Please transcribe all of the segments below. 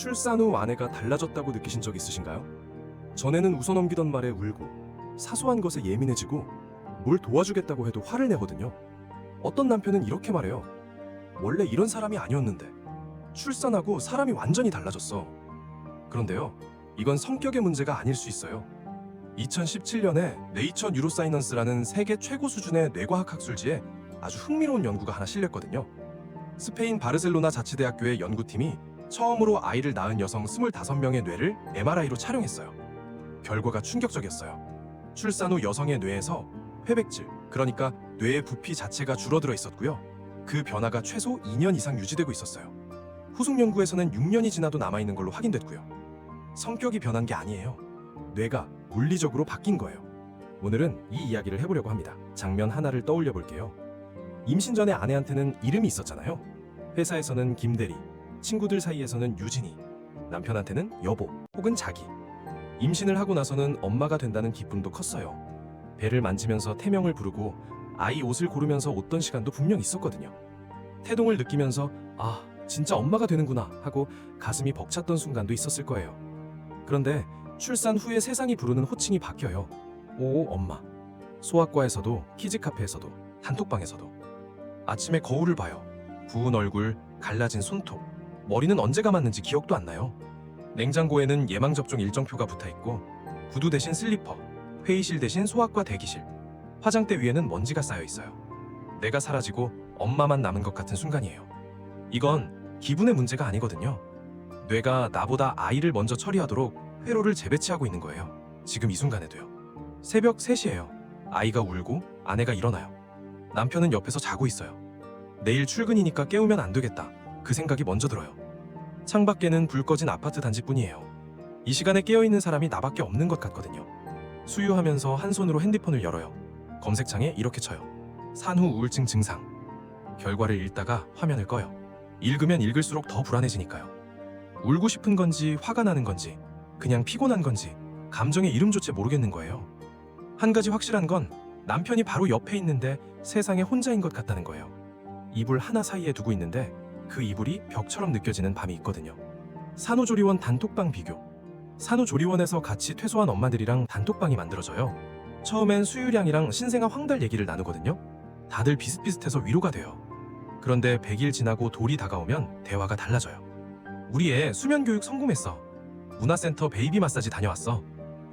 출산 후 아내가 달라졌다고 느끼신 적 있으신가요? 전에는 웃어넘기던 말에 울고 사소한 것에 예민해지고 뭘 도와주겠다고 해도 화를 내거든요. 어떤 남편은 이렇게 말해요. 원래 이런 사람이 아니었는데 출산하고 사람이 완전히 달라졌어. 그런데요, 이건 성격의 문제가 아닐 수 있어요. 2017년에 네이처 뉴로사이넌스라는 세계 최고 수준의 뇌과학 학술지에 아주 흥미로운 연구가 하나 실렸거든요. 스페인 바르셀로나 자치대학교의 연구팀이 처음으로 아이를 낳은 여성 25명의 뇌를 MRI로 촬영했어요. 결과가 충격적이었어요. 출산 후 여성의 뇌에서 회백질, 그러니까 뇌의 부피 자체가 줄어들어 있었고요. 그 변화가 최소 2년 이상 유지되고 있었어요. 후속 연구에서는 6년이 지나도 남아있는 걸로 확인됐고요. 성격이 변한 게 아니에요. 뇌가 물리적으로 바뀐 거예요. 오늘은 이 이야기를 해보려고 합니다. 장면 하나를 떠올려 볼게요. 임신 전에 아내한테는 이름이 있었잖아요. 회사에서는 김대리, 친구들 사이에서는 유진이, 남편한테는 여보 혹은 자기. 임신을 하고 나서는 엄마가 된다는 기쁨도 컸어요. 배를 만지면서 태명을 부르고 아이 옷을 고르면서 웃던 시간도 분명 있었거든요. 태동을 느끼면서 아, 진짜 엄마가 되는구나 하고 가슴이 벅찼던 순간도 있었을 거예요. 그런데 출산 후에 세상이 부르는 호칭이 바뀌어요. 오, 엄마. 소아과에서도, 키즈카페에서도, 단톡방에서도. 아침에 거울을 봐요. 부은 얼굴, 갈라진 손톱. 머리는 언제 감았는지 기억도 안 나요. 냉장고에는 예방접종 일정표가 붙어있고 구두 대신 슬리퍼, 회의실 대신 소아과 대기실, 화장대 위에는 먼지가 쌓여있어요. 내가 사라지고 엄마만 남은 것 같은 순간이에요. 이건 기분의 문제가 아니거든요. 뇌가 나보다 아이를 먼저 처리하도록 회로를 재배치하고 있는 거예요. 지금 이 순간에도요. 새벽 3시예요. 아이가 울고 아내가 일어나요. 남편은 옆에서 자고 있어요. 내일 출근이니까 깨우면 안 되겠다. 그 생각이 먼저 들어요. 창밖에는 불 꺼진 아파트 단지뿐이에요. 이 시간에 깨어있는 사람이 나밖에 없는 것 같거든요. 수유하면서 한 손으로 핸드폰을 열어요. 검색창에 이렇게 쳐요. 산후 우울증 증상. 결과를 읽다가 화면을 꺼요. 읽으면 읽을수록 더 불안해지니까요. 울고 싶은 건지 화가 나는 건지 그냥 피곤한 건지 감정의 이름조차 모르겠는 거예요. 한 가지 확실한 건 남편이 바로 옆에 있는데 세상에 혼자인 것 같다는 거예요. 이불 하나 사이에 두고 있는데 그 이불이 벽처럼 느껴지는 밤이 있거든요. 산후조리원 단톡방 비교. 산후조리원에서 같이 퇴소한 엄마들이랑 단톡방이 만들어져요. 처음엔 수유량이랑 신생아 황달 얘기를 나누거든요. 다들 비슷비슷해서 위로가 돼요. 그런데 100일 지나고 돌이 다가오면 대화가 달라져요. 우리 애 수면 교육 성공했어. 문화센터 베이비 마사지 다녀왔어.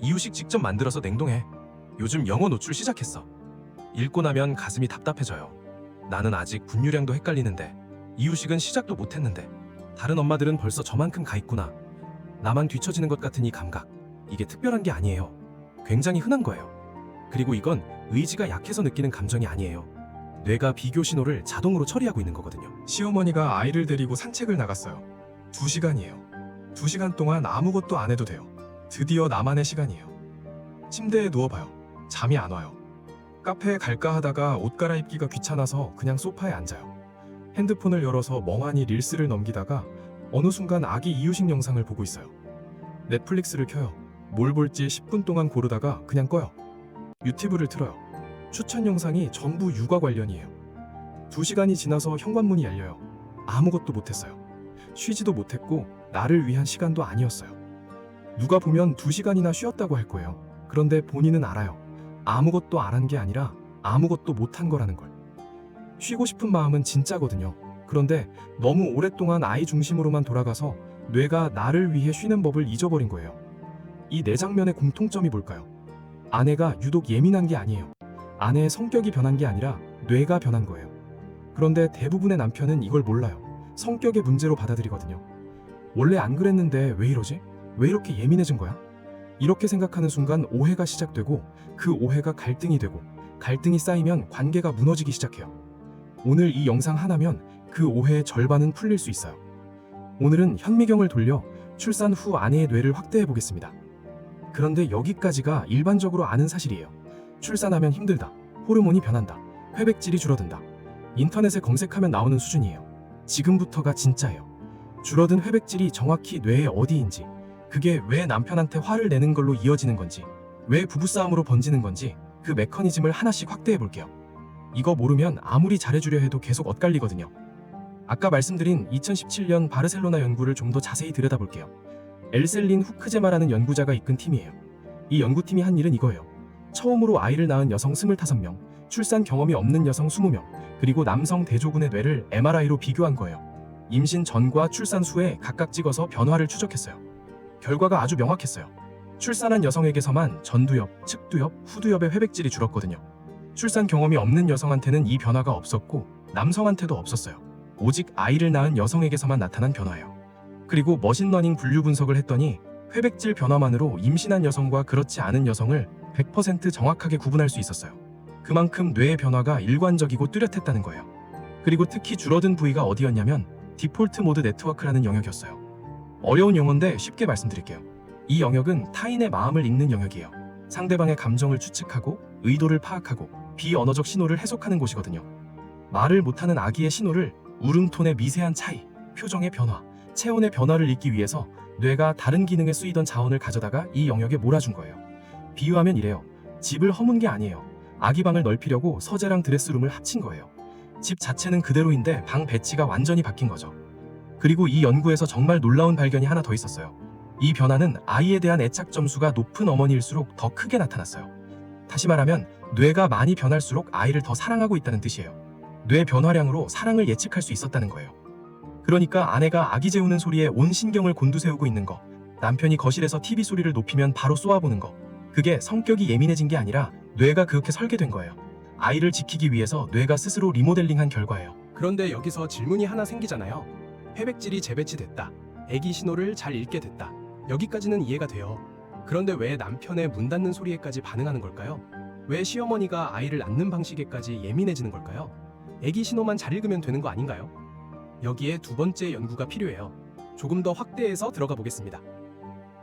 이유식 직접 만들어서 냉동해. 요즘 영어 노출 시작했어. 읽고 나면 가슴이 답답해져요. 나는 아직 분유량도 헷갈리는데 이유식은 시작도 못했는데 다른 엄마들은 벌써 저만큼 가 있구나. 나만 뒤처지는 것 같은 이 감각. 이게 특별한 게 아니에요. 굉장히 흔한 거예요. 그리고 이건 의지가 약해서 느끼는 감정이 아니에요. 뇌가 비교 신호를 자동으로 처리하고 있는 거거든요. 시어머니가 아이를 데리고 산책을 나갔어요. 2시간이에요. 2시간 동안 아무것도 안 해도 돼요. 드디어 나만의 시간이에요. 침대에 누워봐요. 잠이 안 와요. 카페에 갈까 하다가 옷 갈아입기가 귀찮아서 그냥 소파에 앉아요. 핸드폰을 열어서 멍하니 릴스를 넘기다가 어느 순간 아기 이유식 영상을 보고 있어요. 넷플릭스를 켜요. 뭘 볼지 10분 동안 고르다가 그냥 꺼요. 유튜브를 틀어요. 추천 영상이 전부 육아 관련이에요. 2시간이 지나서 현관문이 열려요. 아무것도 못했어요. 쉬지도 못했고 나를 위한 시간도 아니었어요. 누가 보면 2시간이나 쉬었다고 할 거예요. 그런데 본인은 알아요. 아무것도 안 한 게 아니라 아무것도 못한 거라는 걸. 쉬고 싶은 마음은 진짜거든요. 그런데 너무 오랫동안 아이 중심으로만 돌아가서 뇌가 나를 위해 쉬는 법을 잊어버린 거예요. 이 네 장면의 공통점이 뭘까요? 아내가 유독 예민한 게 아니에요. 아내의 성격이 변한 게 아니라 뇌가 변한 거예요. 그런데 대부분의 남편은 이걸 몰라요. 성격의 문제로 받아들이거든요. 원래 안 그랬는데 왜 이러지? 왜 이렇게 예민해진 거야? 이렇게 생각하는 순간 오해가 시작되고 그 오해가 갈등이 되고 갈등이 쌓이면 관계가 무너지기 시작해요. 오늘 이 영상 하나면 그 오해의 절반은 풀릴 수 있어요. 오늘은 현미경을 돌려 출산 후 아내의 뇌를 확대해 보겠습니다. 그런데 여기까지가 일반적으로 아는 사실이에요. 출산하면 힘들다, 호르몬이 변한다, 회백질이 줄어든다. 인터넷에 검색하면 나오는 수준이에요. 지금부터가 진짜예요. 줄어든 회백질이 정확히 뇌의 어디인지, 그게 왜 남편한테 화를 내는 걸로 이어지는 건지, 왜 부부싸움으로 번지는 건지 그 메커니즘을 하나씩 확대해 볼게요. 이거 모르면 아무리 잘해주려 해도 계속 엇갈리거든요. 아까 말씀드린 2017년 바르셀로나 연구를 좀 더 자세히 들여다볼게요. 엘셀린 후크제마라는 연구자가 이끈 팀이에요. 이 연구팀이 한 일은 이거예요. 처음으로 아이를 낳은 여성 25명, 출산 경험이 없는 여성 20명, 그리고 남성 대조군의 뇌를 MRI로 비교한 거예요. 임신 전과 출산 후에 각각 찍어서 변화를 추적했어요. 결과가 아주 명확했어요. 출산한 여성에게서만 전두엽, 측두엽, 후두엽의 회백질이 줄었거든요. 출산 경험이 없는 여성한테는 이 변화가 없었고 남성한테도 없었어요. 오직 아이를 낳은 여성에게서만 나타난 변화예요. 그리고 머신러닝 분류 분석을 했더니 회백질 변화만으로 임신한 여성과 그렇지 않은 여성을 100% 정확하게 구분할 수 있었어요. 그만큼 뇌의 변화가 일관적이고 뚜렷했다는 거예요. 그리고 특히 줄어든 부위가 어디였냐면 디폴트 모드 네트워크라는 영역이었어요. 어려운 용어인데 쉽게 말씀드릴게요. 이 영역은 타인의 마음을 읽는 영역이에요. 상대방의 감정을 추측하고 의도를 파악하고 비언어적 신호를 해석하는 곳이거든요. 말을 못하는 아기의 신호를 울음톤의 미세한 차이, 표정의 변화, 체온의 변화를 읽기 위해서 뇌가 다른 기능에 쓰이던 자원을 가져다가 이 영역에 몰아준 거예요. 비유하면 이래요. 집을 허문 게 아니에요. 아기 방을 넓히려고 서재랑 드레스룸을 합친 거예요. 집 자체는 그대로인데 방 배치가 완전히 바뀐 거죠. 그리고 이 연구에서 정말 놀라운 발견이 하나 더 있었어요. 이 변화는 아이에 대한 애착 점수가 높은 어머니일수록 더 크게 나타났어요. 다시 말하면 뇌가 많이 변할수록 아이를 더 사랑하고 있다는 뜻이에요. 뇌 변화량으로 사랑을 예측할 수 있었다는 거예요. 그러니까 아내가 아기 재우는 소리에 온 신경을 곤두세우고 있는 거, 남편이 거실에서 TV 소리를 높이면 바로 쏘아보는 거, 그게 성격이 예민해진 게 아니라 뇌가 그렇게 설계된 거예요. 아이를 지키기 위해서 뇌가 스스로 리모델링한 결과예요. 그런데 여기서 질문이 하나 생기잖아요. 회백질이 재배치됐다. 애기 신호를 잘 읽게 됐다. 여기까지는 이해가 돼요. 그런데 왜 남편의 문 닫는 소리에까지 반응하는 걸까요? 왜 시어머니가 아이를 낳는 방식에까지 예민해지는 걸까요? 애기 신호만 잘 읽으면 되는 거 아닌가요? 여기에 두 번째 연구가 필요해요. 조금 더 확대해서 들어가 보겠습니다.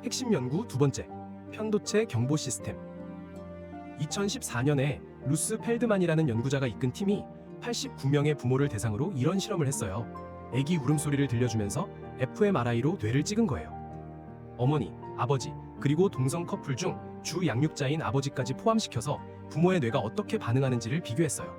핵심 연구 두 번째, 편도체 경보 시스템. 2014년에 루스 펠드만이라는 연구자가 이끈 팀이 89명의 부모를 대상으로 이런 실험을 했어요. 애기 울음소리를 들려주면서 fMRI로 뇌를 찍은 거예요. 어머니, 아버지, 그리고 동성 커플 중 주 양육자인 아버지까지 포함시켜서 부모의 뇌가 어떻게 반응하는지를 비교했어요.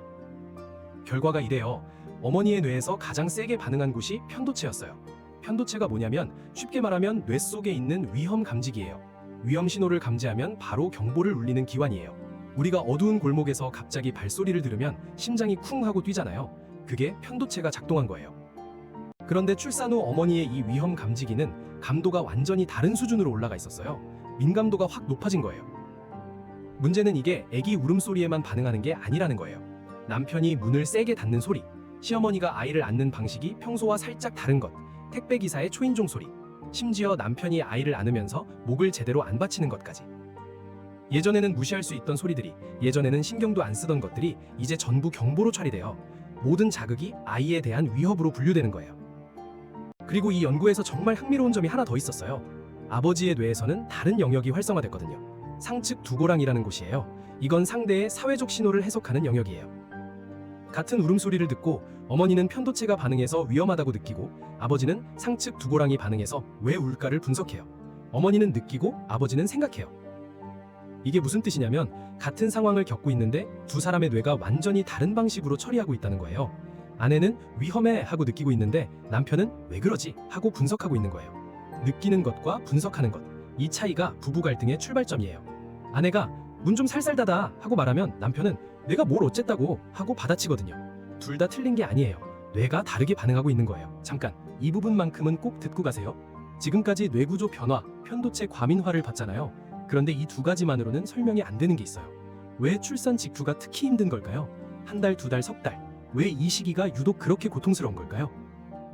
결과가 이래요. 어머니의 뇌에서 가장 세게 반응한 곳이 편도체였어요. 편도체가 뭐냐면 쉽게 말하면 뇌 속에 있는 위험 감지기예요. 위험 신호를 감지하면 바로 경보를 울리는 기관이에요. 우리가 어두운 골목에서 갑자기 발소리를 들으면 심장이 쿵 하고 뛰잖아요. 그게 편도체가 작동한 거예요. 그런데 출산 후 어머니의 이 위험 감지기는 감도가 완전히 다른 수준으로 올라가 있었어요. 민감도가 확 높아진 거예요. 문제는 이게 아기 울음소리에만 반응하는 게 아니라는 거예요. 남편이 문을 세게 닫는 소리, 시어머니가 아이를 안는 방식이 평소와 살짝 다른 것, 택배기사의 초인종 소리, 심지어 남편이 아이를 안으면서 목을 제대로 안 받치는 것까지. 예전에는 무시할 수 있던 소리들이, 예전에는 신경도 안 쓰던 것들이 이제 전부 경보로 처리돼요. 모든 자극이 아이에 대한 위협으로 분류되는 거예요. 그리고 이 연구에서 정말 흥미로운 점이 하나 더 있었어요. 아버지의 뇌에서는 다른 영역이 활성화됐거든요. 상측 두고랑이라는 곳이에요. 이건 상대의 사회적 신호를 해석하는 영역이에요. 같은 울음소리를 듣고 어머니는 편도체가 반응해서 위험하다고 느끼고 아버지는 상측 두고랑이 반응해서 왜 울까를 분석해요. 어머니는 느끼고 아버지는 생각해요. 이게 무슨 뜻이냐면 같은 상황을 겪고 있는데 두 사람의 뇌가 완전히 다른 방식으로 처리하고 있다는 거예요. 아내는 위험해 하고 느끼고 있는데 남편은 왜 그러지 하고 분석하고 있는 거예요. 느끼는 것과 분석하는 것, 이 차이가 부부 갈등의 출발점이에요. 아내가 문 좀 살살 닫아 하고 말하면 남편은 내가 뭘 어쨌다고 하고 받아치거든요. 둘 다 틀린 게 아니에요. 뇌가 다르게 반응하고 있는 거예요. 잠깐, 이 부분만큼은 꼭 듣고 가세요. 지금까지 뇌구조 변화, 편도체 과민화를 봤잖아요. 그런데 이 두 가지만으로는 설명이 안 되는 게 있어요. 왜 출산 직후가 특히 힘든 걸까요? 한 달, 두 달, 석 달. 왜 이 시기가 유독 그렇게 고통스러운 걸까요?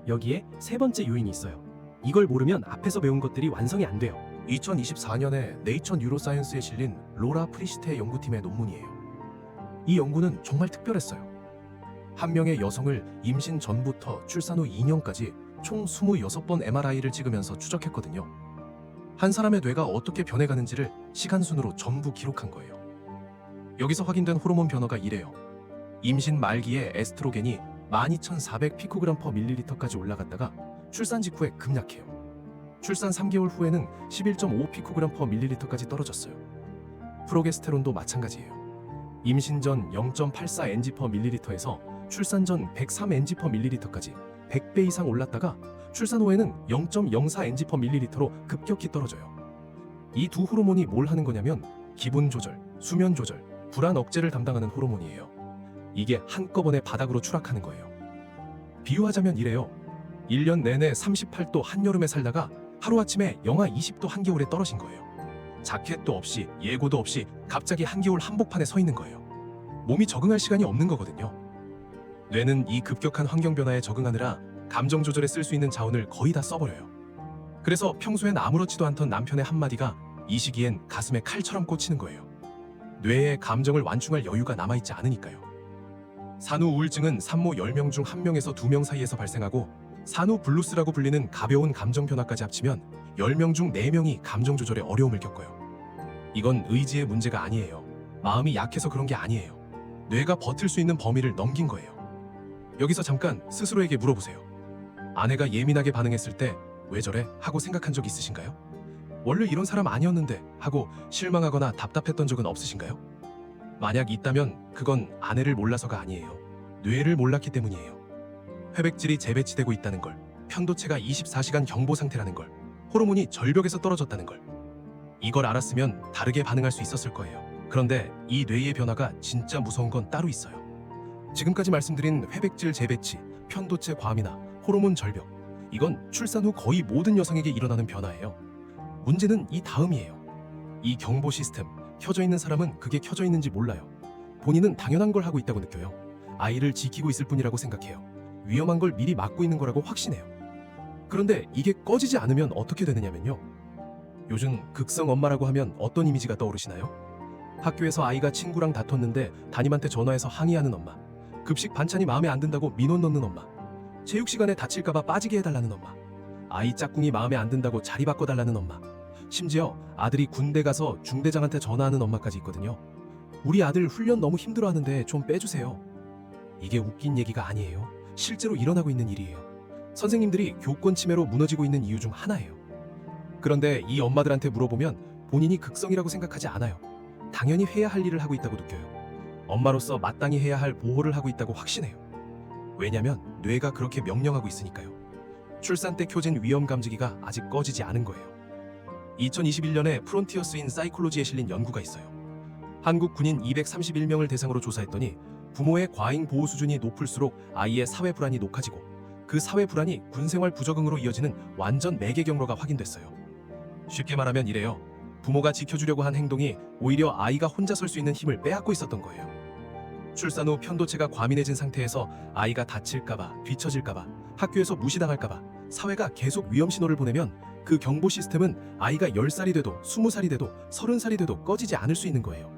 여기에 세 번째 요인이 있어요. 이걸 모르면 앞에서 배운 것들이 완성이 안 돼요. 2024년에 네이처 뉴로사이언스에 실린 로라 프리시테의 연구팀의 논문이에요. 이 연구는 정말 특별했어요. 한 명의 여성을 임신 전부터 출산 후 2년까지 총 26번 MRI를 찍으면서 추적했거든요. 한 사람의 뇌가 어떻게 변해가는지를 시간순으로 전부 기록한 거예요. 여기서 확인된 호르몬 변화가 이래요. 임신 말기에 에스트로겐이 12,400 피코그램 퍼 밀리리터까지 올라갔다가 출산 직후에 급락해요. 출산 3개월 후에는 11.5 피코그램 퍼 밀리리터까지 떨어졌어요. 프로게스테론도 마찬가지예요. 임신 전 0.84 NG 퍼 밀리리터에서 출산 전 103 NG 퍼 밀리리터까지 100배 이상 올랐다가 출산 후에는 0.04 ng/ml로 급격히 떨어져요. 이 두 호르몬이 뭘 하는 거냐면 기분 조절, 수면 조절, 불안 억제를 담당하는 호르몬이에요. 이게 한꺼번에 바닥으로 추락하는 거예요. 비유하자면 이래요. 1년 내내 38도 한여름에 살다가 하루아침에 영하 20도 한겨울에 떨어진 거예요. 자켓도 없이 예고도 없이 갑자기 한겨울 한복판에 서 있는 거예요. 몸이 적응할 시간이 없는 거거든요. 뇌는 이 급격한 환경 변화에 적응하느라 감정 조절에 쓸 수 있는 자원을 거의 다 써버려요. 그래서 평소엔 아무렇지도 않던 남편의 한마디가 이 시기엔 가슴에 칼처럼 꽂히는 거예요. 뇌에 감정을 완충할 여유가 남아있지 않으니까요. 산후 우울증은 산모 10명 중 1명에서 2명 사이에서 발생하고 산후 블루스라고 불리는 가벼운 감정 변화까지 합치면 10명 중 4명이 감정 조절에 어려움을 겪어요. 이건 의지의 문제가 아니에요. 마음이 약해서 그런 게 아니에요. 뇌가 버틸 수 있는 범위를 넘긴 거예요. 여기서 잠깐 스스로에게 물어보세요. 아내가 예민하게 반응했을 때 왜 저래? 하고 생각한 적 있으신가요? 원래 이런 사람 아니었는데 하고 실망하거나 답답했던 적은 없으신가요? 만약 있다면 그건 아내를 몰라서가 아니에요. 뇌를 몰랐기 때문이에요. 회백질이 재배치되고 있다는 걸, 편도체가 24시간 경보 상태라는 걸, 호르몬이 절벽에서 떨어졌다는 걸. 이걸 알았으면 다르게 반응할 수 있었을 거예요. 그런데 이 뇌의 변화가 진짜 무서운 건 따로 있어요. 지금까지 말씀드린 회백질 재배치, 편도체 과민화, 호르몬 절벽, 이건 출산 후 거의 모든 여성에게 일어나는 변화예요. 문제는 이 다음이에요. 이 경보 시스템, 켜져 있는 사람은 그게 켜져 있는지 몰라요. 본인은 당연한 걸 하고 있다고 느껴요. 아이를 지키고 있을 뿐이라고 생각해요. 위험한 걸 미리 막고 있는 거라고 확신해요. 그런데 이게 꺼지지 않으면 어떻게 되느냐면요. 요즘 극성 엄마라고 하면 어떤 이미지가 떠오르시나요? 학교에서 아이가 친구랑 다퉜는데 담임한테 전화해서 항의하는 엄마, 급식 반찬이 마음에 안 든다고 민원 넣는 엄마, 체육 시간에 다칠까봐 빠지게 해달라는 엄마, 아이 짝꿍이 마음에 안 든다고 자리 바꿔달라는 엄마, 심지어 아들이 군대 가서 중대장한테 전화하는 엄마까지 있거든요. 우리 아들 훈련 너무 힘들어하는데 좀 빼주세요. 이게 웃긴 얘기가 아니에요. 실제로 일어나고 있는 일이에요. 선생님들이 교권 침해로 무너지고 있는 이유 중 하나예요. 그런데 이 엄마들한테 물어보면 본인이 극성이라고 생각하지 않아요. 당연히 해야 할 일을 하고 있다고 느껴요. 엄마로서 마땅히 해야 할 보호를 하고 있다고 확신해요. 왜냐면 뇌가 그렇게 명령하고 있으니까요. 출산 때 켜진 위험 감지기가 아직 꺼지지 않은 거예요. 2021년에 프론티어스 인 사이콜로지에 실린 연구가 있어요. 한국 군인 231명을 대상으로 조사했더니 부모의 과잉 보호 수준이 높을수록 아이의 사회 불안이 높아지고 그 사회 불안이 군생활 부적응으로 이어지는 완전 매개 경로가 확인됐어요. 쉽게 말하면 이래요. 부모가 지켜주려고 한 행동이 오히려 아이가 혼자 설 수 있는 힘을 빼앗고 있었던 거예요. 출산 후 편도체가 과민해진 상태에서 아이가 다칠까봐, 뒤처질까봐, 학교에서 무시당할까봐 사회가 계속 위험 신호를 보내면 그 경보 시스템은 아이가 10살이 돼도 20살이 돼도 30살이 돼도 꺼지지 않을 수 있는 거예요.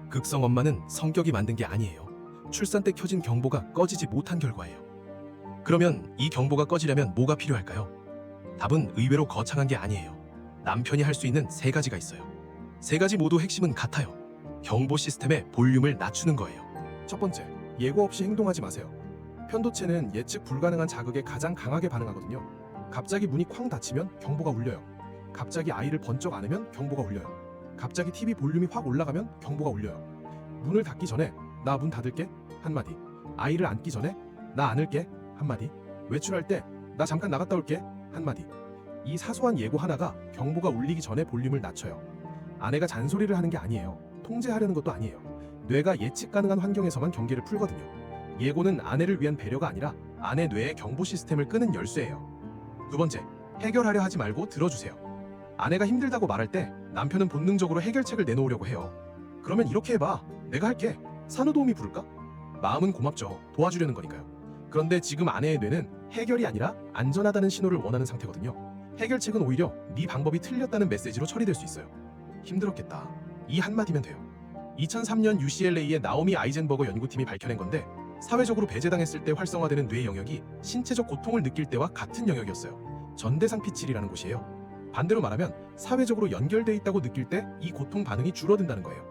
극성 엄마는 성격이 만든 게 아니에요. 출산 때 켜진 경보가 꺼지지 못한 결과예요. 그러면 이 경보가 꺼지려면 뭐가 필요할까요? 답은 의외로 거창한 게 아니에요. 남편이 할 수 있는 3가지가 있어요. 3가지 모두 핵심은 같아요. 경보 시스템의 볼륨을 낮추는 거예요. 첫 번째, 예고 없이 행동하지 마세요. 편도체는 예측 불가능한 자극에 가장 강하게 반응하거든요. 갑자기 문이 쾅 닫히면 경보가 울려요. 갑자기 아이를 번쩍 안으면 경보가 울려요. 갑자기 TV 볼륨이 확 올라가면 경보가 울려요. 문을 닫기 전에 나 문 닫을게 한마디, 아이를 안기 전에 나 안을게 한마디, 외출할 때 나 잠깐 나갔다 올게 한마디. 이 사소한 예고 하나가 경보가 울리기 전에 볼륨을 낮춰요. 아내가 잔소리를 하는 게 아니에요. 통제하려는 것도 아니에요. 뇌가 예측 가능한 환경에서만 경계를 풀거든요. 예고는 아내를 위한 배려가 아니라 아내 뇌의 경보 시스템을 끄는 열쇠예요. 두 번째, 해결하려 하지 말고 들어주세요. 아내가 힘들다고 말할 때 남편은 본능적으로 해결책을 내놓으려고 해요. 그러면 이렇게 해봐. 내가 할게. 산후도우미 부를까? 마음은 고맙죠. 도와주려는 거니까요. 그런데 지금 아내의 뇌는 해결이 아니라 안전하다는 신호를 원하는 상태거든요. 해결책은 오히려 네 방법이 틀렸다는 메시지로 처리될 수 있어요. 힘들었겠다. 이 한마디면 돼요. 2003년 UCLA의 나오미 아이젠버거 연구팀이 밝혀낸 건데 사회적으로 배제당했을 때 활성화되는 뇌 영역이 신체적 고통을 느낄 때와 같은 영역이었어요. 전대상 피칠이라는 곳이에요. 반대로 말하면 사회적으로 연결돼 있다고 느낄 때 이 고통 반응이 줄어든다는 거예요.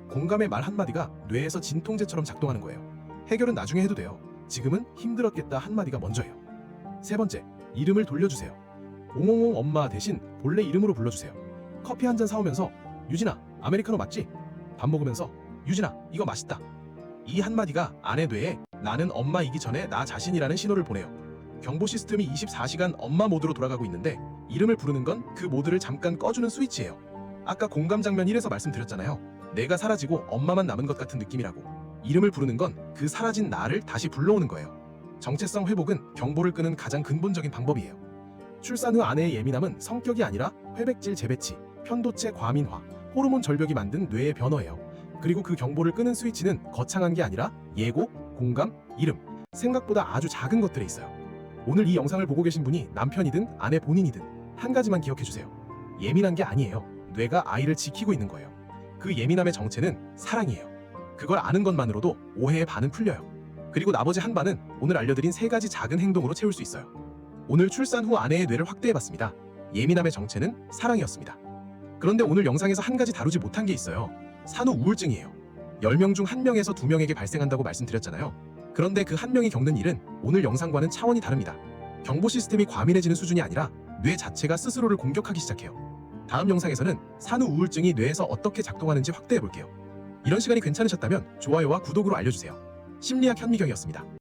공감의 말 한마디가 뇌에서 진통제처럼 작동하는 거예요. 해결은 나중에 해도 돼요. 지금은 힘들었겠다 한마디가 먼저예요. 세 번째, 이름을 돌려주세요. 옹옹옹 엄마 대신 본래 이름으로 불러주세요. 커피 한 잔 사오면서 유진아, 아메리카노 맞지? 밥 먹으면서 유진아, 이거 맛있다. 이 한마디가 아내 뇌에 나는 엄마이기 전에 나 자신이라는 신호를 보내요. 경보 시스템이 24시간 엄마 모드로 돌아가고 있는데 이름을 부르는 건 그 모드를 잠깐 꺼주는 스위치예요. 아까 공감 장면 1에서 말씀드렸잖아요. 내가 사라지고 엄마만 남은 것 같은 느낌이라고. 이름을 부르는 건 그 사라진 나를 다시 불러오는 거예요. 정체성 회복은 경보를 끄는 가장 근본적인 방법이에요. 출산 후 아내의 예민함은 성격이 아니라 회백질 재배치, 편도체 과민화, 호르몬 절벽이 만든 뇌의 변화예요. 그리고 그 경보를 끄는 스위치는 거창한 게 아니라 예고, 공감, 이름, 생각보다 아주 작은 것들에 있어요. 오늘 이 영상을 보고 계신 분이 남편이든 아내 본인이든 한 가지만 기억해주세요. 예민한 게 아니에요. 뇌가 아이를 지키고 있는 거예요. 그 예민함의 정체는 사랑이에요. 그걸 아는 것만으로도 오해의 반은 풀려요. 그리고 나머지 한 반은 오늘 알려드린 3가지 작은 행동으로 채울 수 있어요. 오늘 출산 후 아내의 뇌를 확대해봤습니다. 예민함의 정체는 사랑이었습니다. 그런데 오늘 영상에서 한 가지 다루지 못한 게 있어요. 산후 우울증이에요. 10명 중 1명에서 2명에게 발생한다고 말씀드렸잖아요. 그런데 그 1명이 겪는 일은 오늘 영상과는 차원이 다릅니다. 경보 시스템이 과민해지는 수준이 아니라 뇌 자체가 스스로를 공격하기 시작해요. 다음 영상에서는 산후 우울증이 뇌에서 어떻게 작동하는지 확대해볼게요. 이런 시간이 괜찮으셨다면 좋아요와 구독으로 알려주세요. 심리학 현미경이었습니다.